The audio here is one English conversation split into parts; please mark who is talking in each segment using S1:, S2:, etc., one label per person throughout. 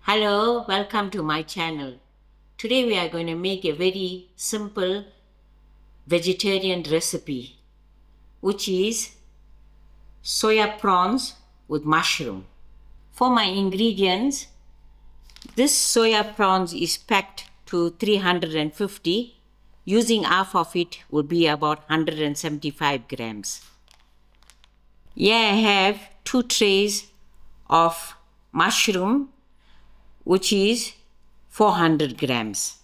S1: Hello, welcome to my channel. Today we are going to make a very simple vegetarian recipe, which is soya prawns with mushroom. For my ingredients, this soya prawns is packed to 350. Using half of it will be about 175 grams. Here I have 2 trays of mushroom, which is 400 grams.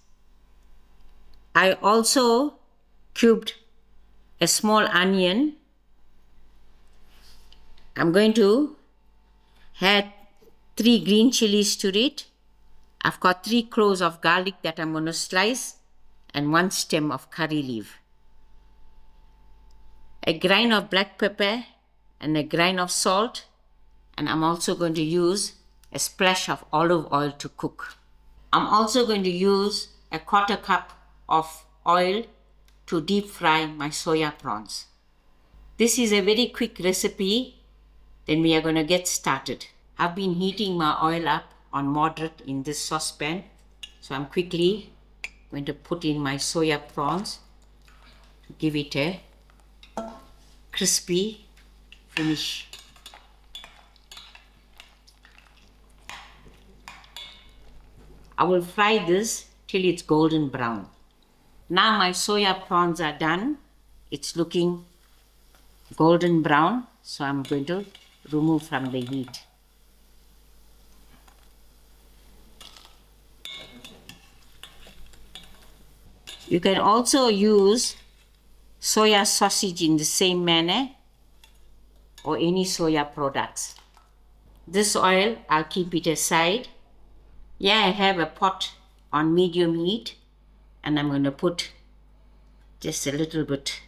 S1: I also cubed a small onion. I'm going to add 3 green chillies to it. I've got 3 cloves of garlic that I'm going to slice and 1 stem of curry leaf. A grain of black pepper and a grain of salt, and I'm also going to use a splash of olive oil to cook. I'm also going to use a 1/4 cup of oil to deep fry my soya prawns. This is a very quick recipe, then we are going to get started. I've been heating my oil up on moderate in this saucepan, so I'm quickly going to put in my soya prawns to give it a crispy finish. I will fry this till it's golden brown. Now my soya prawns are done. It's looking golden brown, so I'm going to remove from the heat. You can also use soya sausage in the same manner or any soya products. This oil, I'll keep it aside. Here I have a pot on medium heat, and I'm going to put just a little bit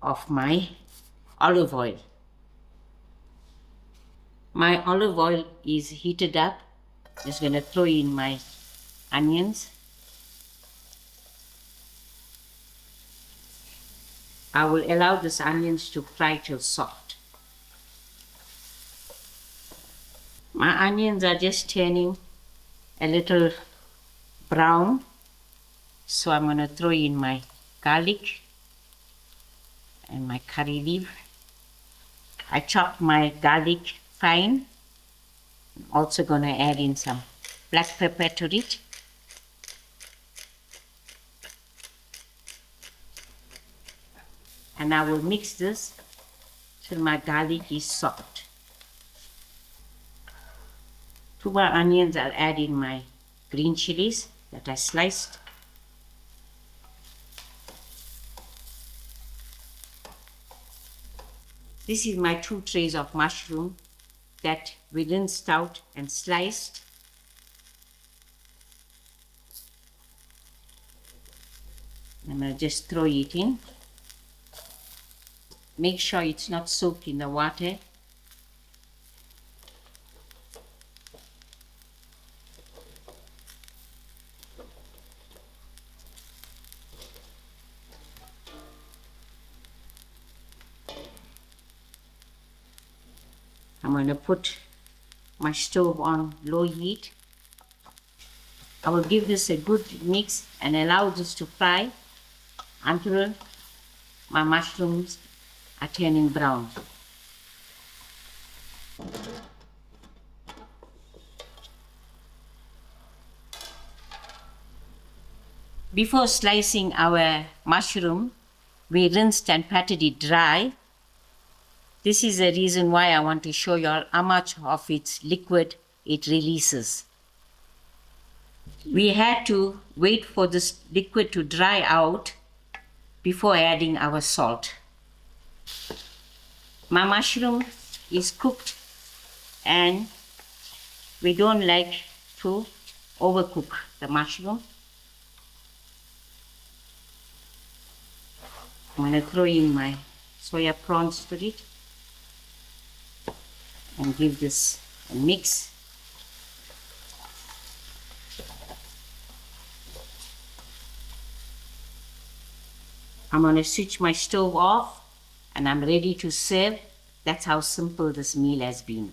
S1: of my olive oil. My olive oil is heated up. Just going to throw in my onions. I will allow these onions to fry till soft. My onions are just turning a little brown, so I'm going to throw in my garlic and my curry leaf. I chopped my garlic fine. I'm also going to add in some black pepper to it. And I will mix this till my garlic is soft. To my onions, I'll add in my green chilies that I sliced. This is my 2 trays of mushroom that we rinsed out and sliced. I'm going to just throw it in. Make sure it's not soaked in the water. I'm going to put my stove on low heat. I will give this a good mix and allow this to fry until my mushrooms are turning brown. Before slicing our mushroom, we rinsed and patted it dry. This is the reason why I want to show you all how much of its liquid it releases. We had to wait for this liquid to dry out before adding our salt. My mushroom is cooked, and we don't like to overcook the mushroom. I'm going to throw in my soya prawns to it and give this a mix. I'm going to switch my stove off and I'm ready to serve. That's how simple this meal has been.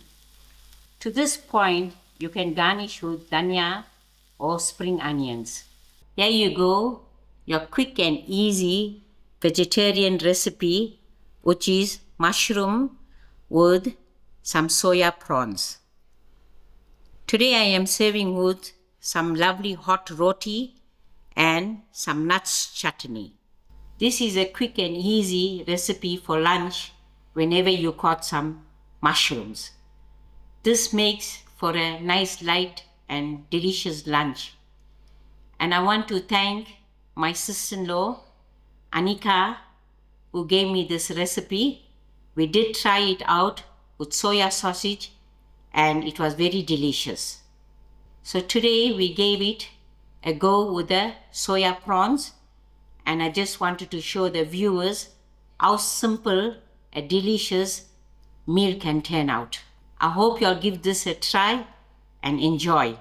S1: To this point, You can garnish with dhania or spring onions. Here you go, your quick and easy vegetarian recipe, which is mushroom with some soya prawns. Today I am serving with some lovely hot roti and some nuts chutney. This is a quick and easy recipe for lunch whenever you caught some mushrooms. This makes for a nice light and delicious lunch. And I want to thank my sister-in-law, Anika, who gave me this recipe. We did try it out with soya sausage and it was very delicious. So today we gave it a go with the soya prawns, and I just wanted to show the viewers how simple a delicious meal can turn out. I hope you'll give this a try and enjoy.